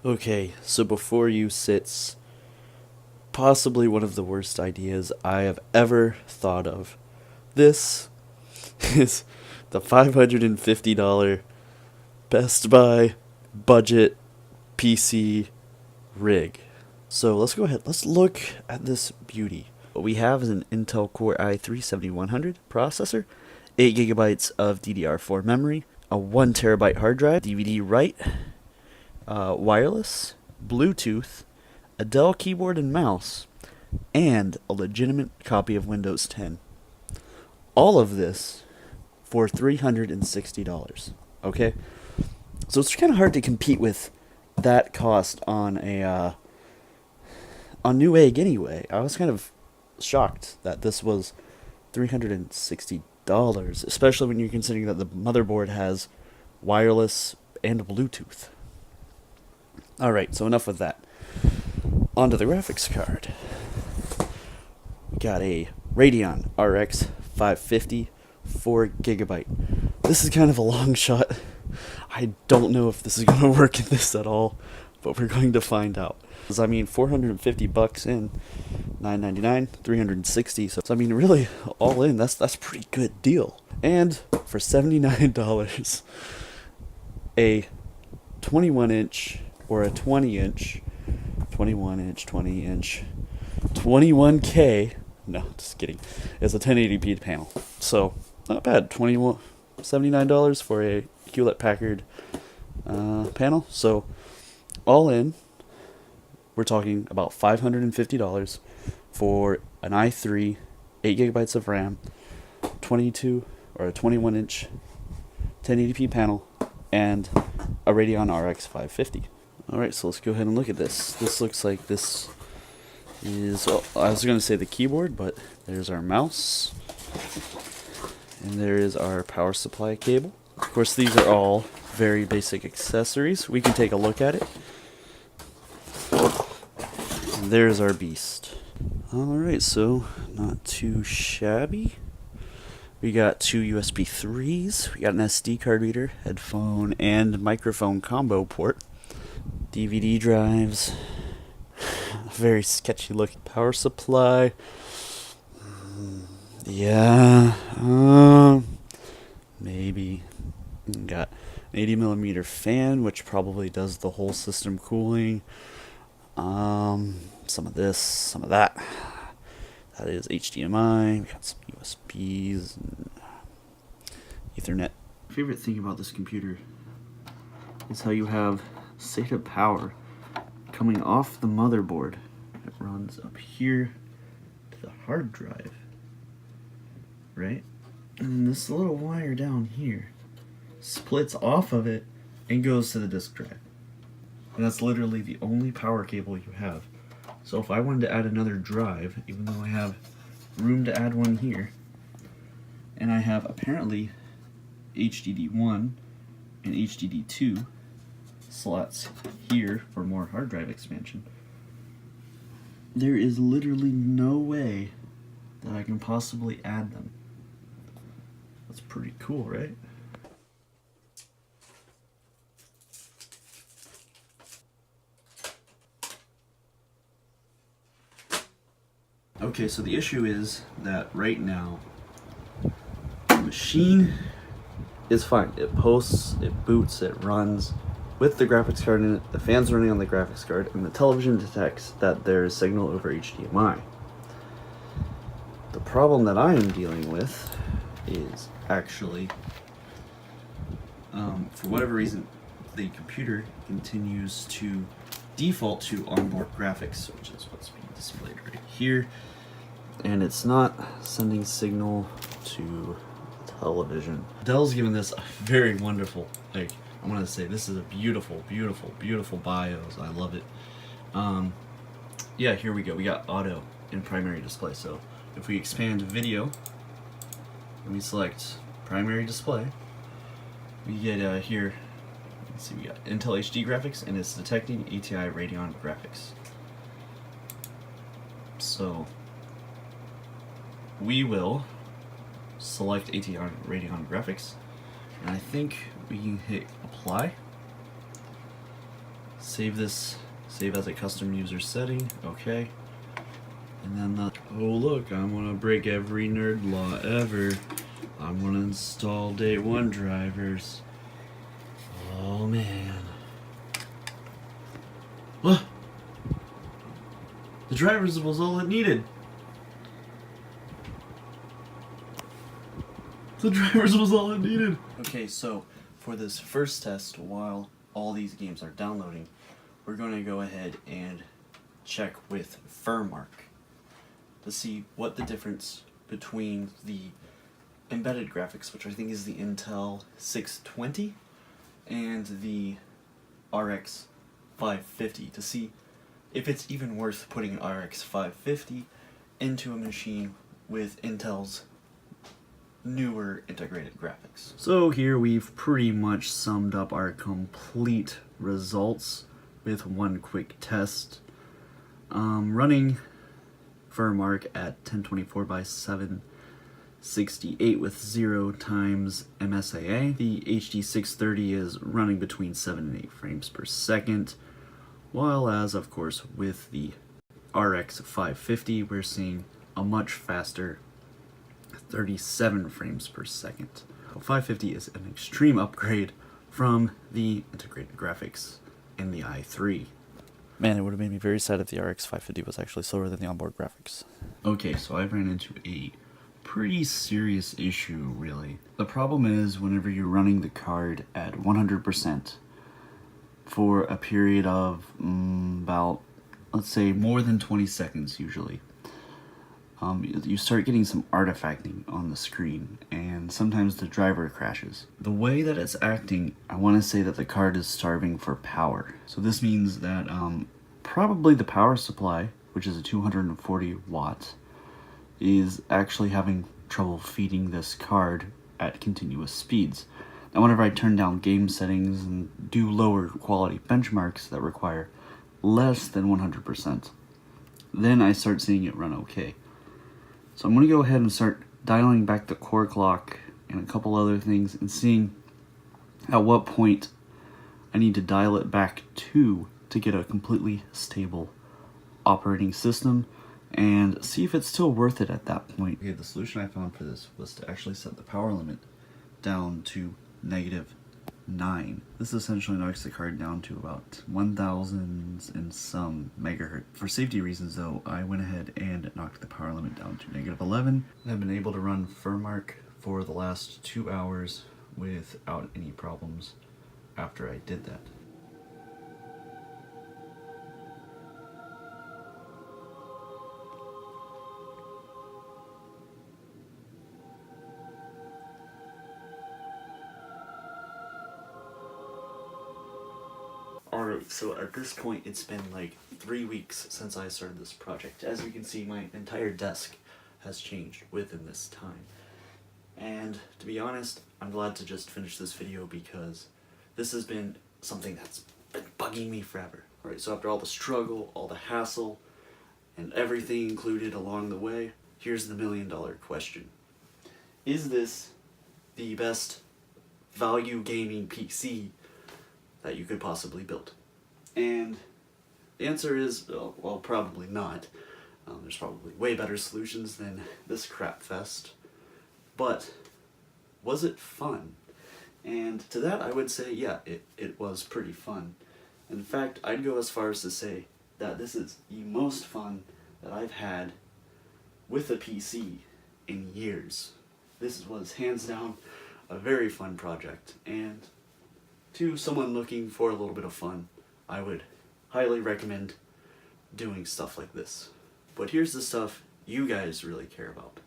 Okay, so before you sits possibly one of the worst ideas I have ever thought of. This is the $550 Best Buy budget PC rig. So let's go ahead. Let's look at this beauty. What we have is an Intel Core i3-7100 processor, 8 gigabytes of DDR4 memory, a 1 terabyte hard drive, DVD write, wireless, Bluetooth, a Dell keyboard and mouse, and a legitimate copy of Windows 10. All of this for $360. Okay? So it's kind of hard to compete with that cost on a on Newegg anyway. I was kind of shocked that this was $360, especially when you're considering that the motherboard has wireless and Bluetooth. Alright, so enough with that. Onto the graphics card. We got a Radeon RX 550, 4 gigabyte. This is kind of a long shot. I don't know if this is going to work in this at all, but we're going to find out. I mean, $450 in, $999, $360. So I mean, really, all in, that's a pretty good deal. And for $79, a 21-inch or a 20-inch, 21-inch, 20-inch, 21K. No, just kidding. It's a 1080p panel. So not bad. $79 for a Hewlett Packard panel. So all in, we're talking about $550 for an i3, 8 gigabytes of RAM, 22 or a 21-inch 1080p panel, and a Radeon RX 550. Alright, so let's go ahead and look at this. This looks like this is, well, I was going to say the keyboard, but there's our mouse, and there is our power supply cable. Of course, these are all very basic accessories. We can take a look at it. And there's our beast. Alright, so not too shabby. We got two USB 3s. We got an SD card reader, headphone, and microphone combo port. DVD drives. Very sketchy looking power supply. Yeah, maybe. Got an 80mm fan, which probably does the whole system cooling. Some of this, some of that. That is HDMI. We got some USBs and Ethernet. My favorite thing about this computer is how you have SATA power coming off the motherboard. It runs up here to the hard drive, right? And then this little wire down here splits off of it and goes to the disk drive. And that's literally the only power cable you have. So if I wanted to add another drive, even though I have room to add one here, and I have apparently HDD1 and HDD2 slots here for more hard drive expansion, there is literally no way that I can possibly add them. That's pretty cool, right? Okay, so the issue is that right now the machine is fine. It posts, it boots, it runs with the graphics card in it, the fan's running on the graphics card, and the television detects that there is signal over HDMI. The problem that I am dealing with is actually, for whatever reason, the computer continues to default to onboard graphics, which is what's being displayed right here, and it's not sending signal to television. Dell's given this a very wonderful, like, I want to say this is a beautiful, beautiful, beautiful BIOS. I love it. Yeah, here we go. We got auto in primary display. So if we expand video and we select primary display, we get here, let's see, we got Intel HD graphics, and it's detecting ATI Radeon graphics. So we will select ATI Radeon graphics, and I think we can hit apply. Save this, save as a custom user setting, okay. And then oh look, I'm gonna break every nerd law ever. I'm gonna install day one drivers. Oh man. What? The drivers was all it needed. The drivers was all it needed. Okay, so for this first test, while all these games are downloading, we're going to go ahead and check with Furmark to see what the difference between the embedded graphics, which I think is the Intel 620, and the RX 550, to see if it's even worth putting an RX 550 into a machine with Intel's newer integrated graphics. So here we've pretty much summed up our complete results with one quick test. Running Furmark at 1024 by 768 with 0 times MSAA. The HD 630 is running between 7 and 8 frames per second, while as of course with the RX 550 we're seeing a much faster 37 frames per second. 550 is an extreme upgrade from the integrated graphics in the i3. Man, it would have made me very sad if the RX 550 was actually slower than the onboard graphics. Okay, so I ran into a pretty serious issue, really. The problem is whenever you're running the card at 100% for a period of about, let's say, more than 20 seconds usually, you start getting some artifacting on the screen, and sometimes the driver crashes. The way that it's acting, I want to say that the card is starving for power. So this means that probably the power supply, which is a 240 watts, is actually having trouble feeding this card at continuous speeds. Now whenever I turn down game settings and do lower quality benchmarks that require less than 100%, then I start seeing it run okay. So I'm going to go ahead and start dialing back the core clock and a couple other things and seeing at what point I need to dial it back to get a completely stable operating system and see if it's still worth it at that point. Okay, the solution I found for this was to actually set the power limit down to -9. This essentially knocks the card down to about 1000 and some megahertz. For safety reasons though, I went ahead and knocked the power limit down to -11. I've been able to run Furmark for the last 2 hours without any problems after I did that. Alright, so at this point it's been like 3 weeks since I started this project. As you can see, my entire desk has changed within this time. And to be honest, I'm glad to just finish this video because this has been something that's been bugging me forever. Alright, so after all the struggle, all the hassle, and everything included along the way, here's the million-dollar question. Is this the best value gaming PC that you could possibly build? And the answer is, well, probably not. There's probably way better solutions than this crap fest. But was it fun? And to that I would say, yeah, it was pretty fun. In fact, I'd go as far as to say that this is the most fun that I've had with a PC in years. This was hands down a very fun project, and to someone looking for a little bit of fun, I would highly recommend doing stuff like this. But here's the stuff you guys really care about.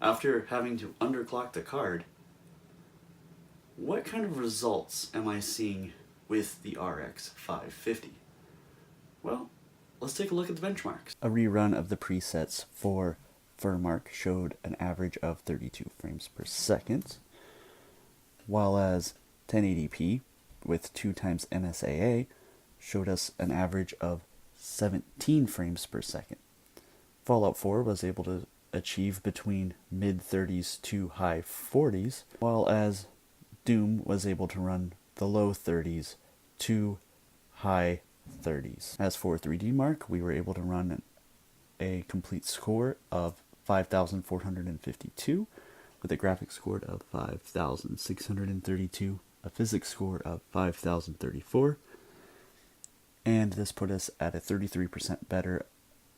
After having to underclock the card, what kind of results am I seeing with the RX 550? Well, let's take a look at the benchmarks. A rerun of the presets for Furmark showed an average of 32 frames per second, while as 1080p with 2 times MSAA showed us an average of 17 frames per second. Fallout 4 was able to achieve between mid-30s to high 40s, while as Doom was able to run the low 30s to high 30s. As for 3D Mark, we were able to run a complete score of 5,452 with a graphics score of 5,632, a physics score of 5,034, and this put us at a 33% better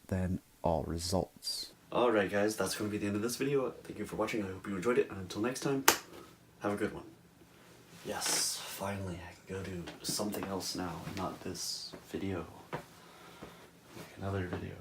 than all results. Alright guys, that's going to be the end of this video. Thank you for watching, I hope you enjoyed it, and until next time, have a good one. Yes, finally I can go do something else now, and not this video. Like another video.